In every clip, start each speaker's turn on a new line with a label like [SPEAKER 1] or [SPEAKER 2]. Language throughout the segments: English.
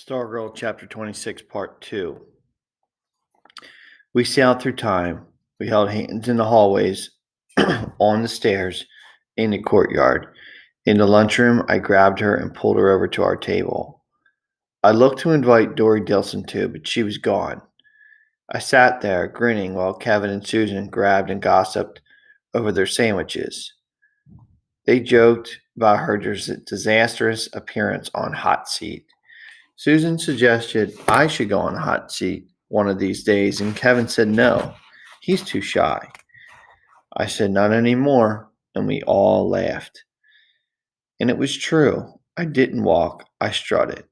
[SPEAKER 1] Stargirl Chapter 26, Part 2. We sailed through time. We held hands in the hallways, on the stairs, in the courtyard. In the lunchroom, I grabbed her and pulled her over to our table. I looked to invite Dory Dilson too, but she was gone. I sat there, grinning, while Kevin and Susan grabbed and gossiped over their sandwiches. They joked about her disastrous appearance on Hot Seat. Susan suggested I should go on the hot seat one of these days, and Kevin said no. He's too shy. I said not anymore, and we all laughed. And it was true. I didn't walk, I strutted.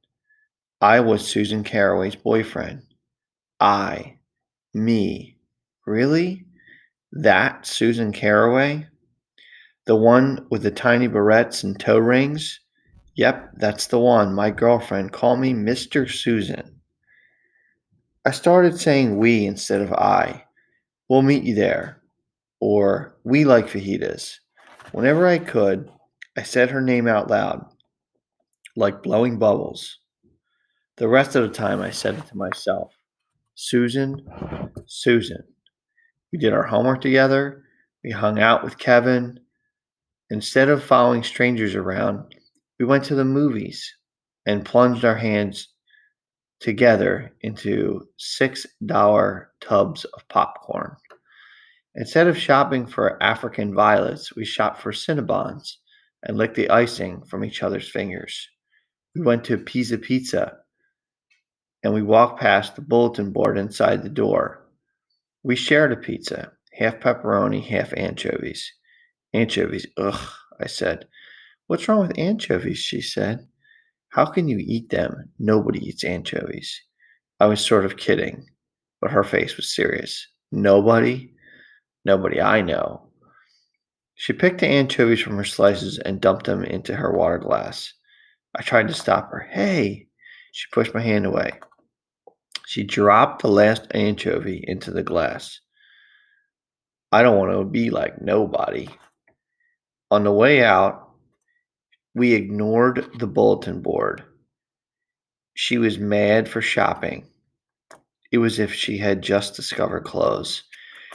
[SPEAKER 1] I was Susan Caraway's boyfriend. I, me. Really? That Susan Caraway? The one with the tiny barrettes and toe rings? Yep, that's the one. My girlfriend. Call me Mr. Susan. I started saying we instead of I. We'll meet you there. Or we like fajitas. Whenever I could, I said her name out loud, like blowing bubbles. The rest of the time, I said it to myself. Susan, Susan. We did our homework together. We hung out with Kevin. Instead of following strangers around, we went to the movies and plunged our hands together into $6 tubs of popcorn. Instead of shopping for African violets, we shopped for Cinnabons and licked the icing from each other's fingers. We went to Pizza and we walked past the bulletin board inside the door. We shared a pizza, half pepperoni, half anchovies. Anchovies, ugh, I said. What's wrong with anchovies? She said. How can you eat them? Nobody eats anchovies. I was sort of kidding, but her face was serious. Nobody? Nobody I know. She picked the anchovies from her slices and dumped them into her water glass. I tried to stop her. Hey! She pushed my hand away. She dropped the last anchovy into the glass. I don't want to be like nobody. On the way out, we ignored the bulletin board. She was mad for shopping. It was as if she had just discovered clothes.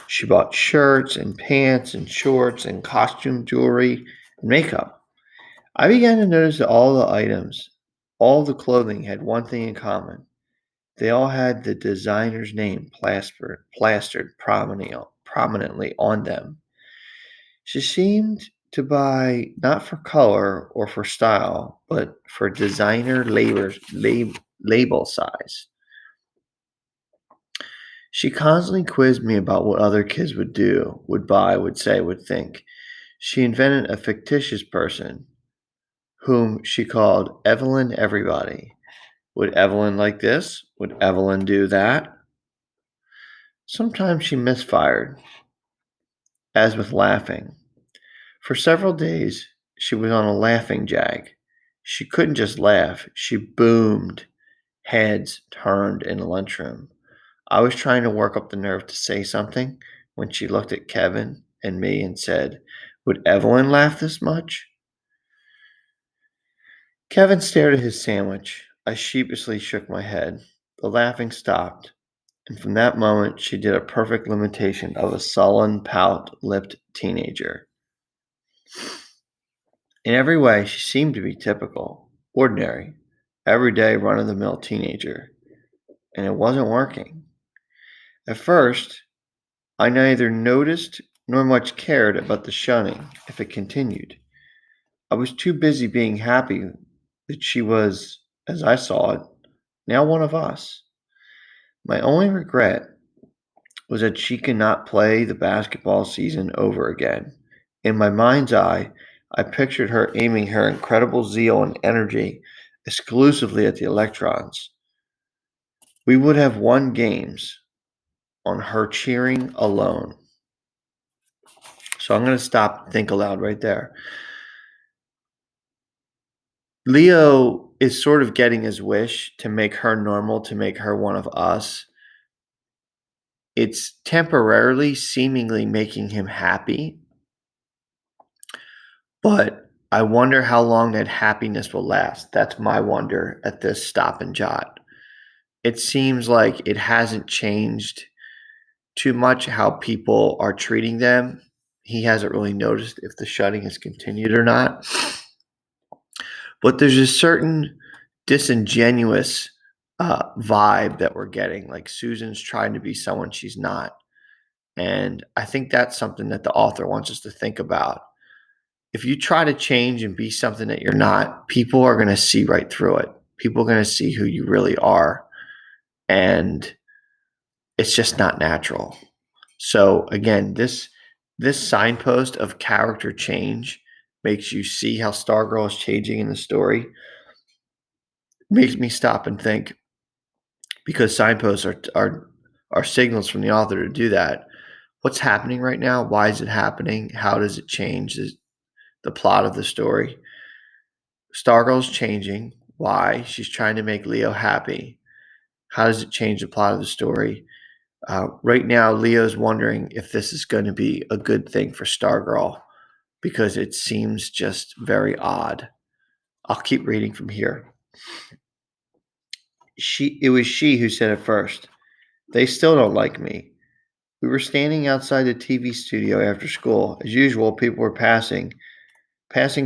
[SPEAKER 1] She bought shirts and pants and shorts and costume jewelry and makeup. I began to notice that all the items, all the clothing had one thing in common. They all had the designer's name plastered prominently on them. She seemed to buy not for color or for style, but for designer label size. She constantly quizzed me about what other kids would do, would buy, would say, would think. She invented a fictitious person whom she called Evelyn Everybody. Would Evelyn like this? Would Evelyn do that? Sometimes she misfired, as with laughing. For several days, she was on a laughing jag. She couldn't just laugh, she boomed. Heads turned in the lunchroom. I was trying to work up the nerve to say something when she looked at Kevin and me and said, Would Evelyn laugh this much? Kevin stared at his sandwich. I sheepishly shook my head. The laughing stopped, and from that moment she did a perfect imitation of a sullen, pout-lipped teenager. In every way, she seemed to be typical, ordinary, everyday run-of-the-mill teenager, and it wasn't working. At first, I neither noticed nor much cared about the shunning if it continued. I was too busy being happy that she was, as I saw it, now one of us. My only regret was that she could not play the basketball season over again. In my mind's eye, I pictured her aiming her incredible zeal and energy exclusively at the electrons. We would have won games on her cheering alone. So I'm going to stop and think aloud right there. Leo is sort of getting his wish to make her normal, to make her one of us. It's temporarily seemingly making him happy, but I wonder how long that happiness will last. That's my wonder at this stop and jot. It seems like it hasn't changed too much how people are treating them. He hasn't really noticed if the shutting has continued or not. But there's a certain disingenuous vibe that we're getting. Like Susan's trying to be someone she's not. And I think that's something that the author wants us to think about. If you try to change and be something that you're not, people are going to see right through it. People are going to see who you really are. And it's just not natural. So again, this signpost of character change makes you see how Stargirl is changing in the story. Makes me stop and think, because signposts are signals from the author to do that. What's happening right now? Why is it happening? How does it change the plot of the story? Stargirl's changing. Why? She's trying to make Leo happy. How does it change the plot of the story? Right now, Leo's wondering if this is going to be a good thing for Stargirl because it seems just very odd. I'll keep reading from here. It was she who said it first. They still don't like me. We were standing outside the TV studio after school. As usual, people were passing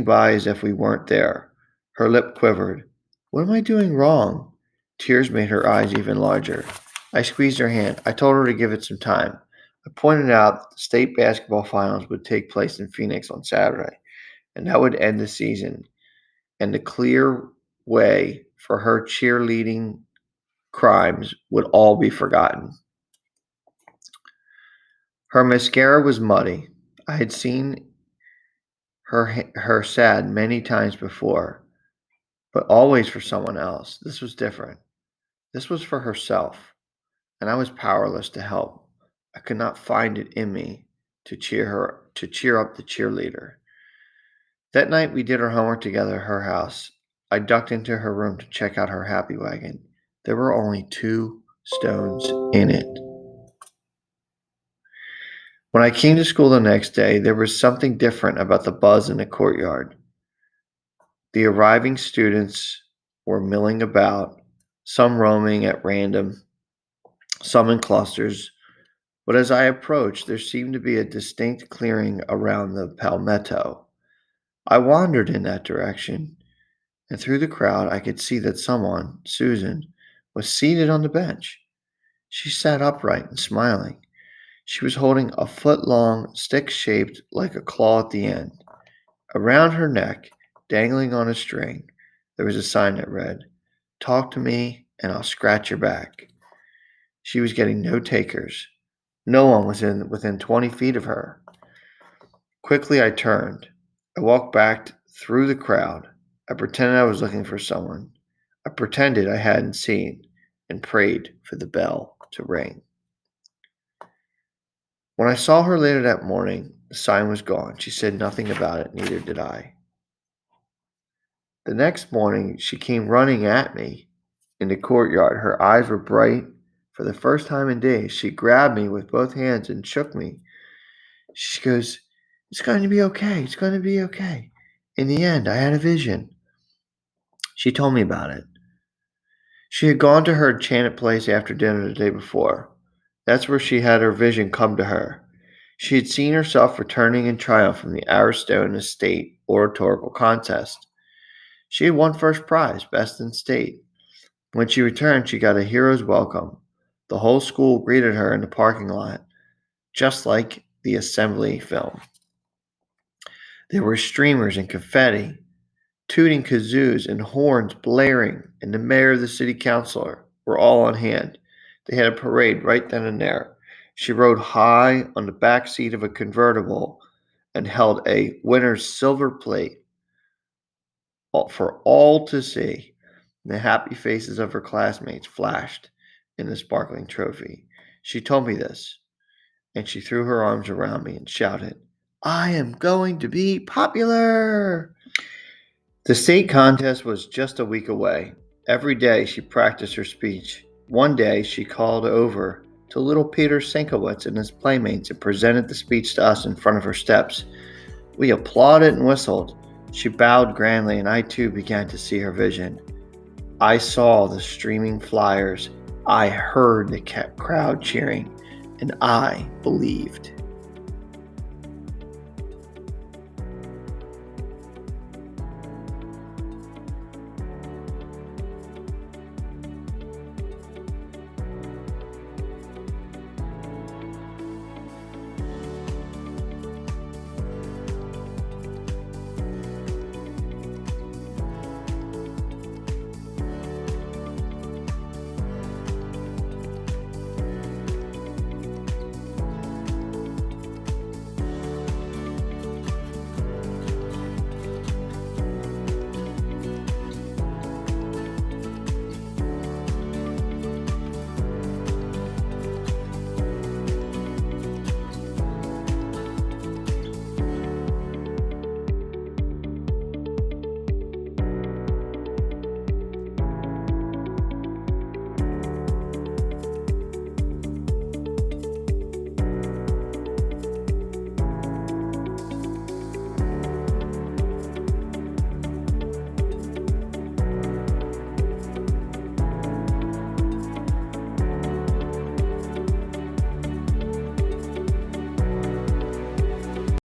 [SPEAKER 1] by as if we weren't there. Her lip quivered. What am I doing wrong? Tears made her eyes even larger. I squeezed her hand. I told her to give it some time. I pointed out that the state basketball finals would take place in Phoenix on Saturday, and that would end the season and the clear way for her cheerleading crimes would all be forgotten. Her mascara was muddy. I had seen her sad many times before, but always for someone else. This was different. This was for herself, and I was powerless to help. I could not find it in me to cheer up the cheerleader. That night we did our homework together at her house. I ducked into her room to check out her happy wagon. There were only 2 stones in it. When I came to school the next day, there was something different about the buzz in the courtyard. The arriving students were milling about, some roaming at random, some in clusters, but as I approached, there seemed to be a distinct clearing around the palmetto. I wandered in that direction, and through the crowd I could see that someone, Susan, was seated on the bench. She sat upright and smiling. She was holding a foot-long stick shaped like a claw at the end. Around her neck, dangling on a string, there was a sign that read, Talk to me and I'll scratch your back. She was getting no takers. No one was within 20 feet of her. Quickly I turned. I walked back through the crowd. I pretended I was looking for someone. I pretended I hadn't seen and prayed for the bell to ring. When I saw her later that morning, the sign was gone. She said nothing about it, neither did I. The next morning, she came running at me in the courtyard. Her eyes were bright. For the first time in days, she grabbed me with both hands and shook me. She goes, It's going to be okay. It's going to be okay. In the end, I had a vision. She told me about it. She had gone to her enchanted place after dinner the day before. That's where she had her vision come to her. She had seen herself returning in triumph from the Aristone Estate oratorical contest. She had won first prize, best in state. When she returned, she got a hero's welcome. The whole school greeted her in the parking lot, just like the assembly film. There were streamers and confetti, tooting kazoos and horns blaring, and the mayor and the city councilor were all on hand. They had a parade right then and there. She rode high on the back seat of a convertible and held a winner's silver plate for all to see. The happy faces of her classmates flashed in the sparkling trophy. She told me this, and she threw her arms around me and shouted, I am going to be popular! The state contest was just a week away. Every day she practiced her speech. One day she called over to little Peter Sinkowitz and his playmates and presented the speech to us in front of her steps. We applauded and whistled. She bowed grandly, and I too began to see her vision. I saw the streaming flyers, I heard the crowd cheering, and I believed.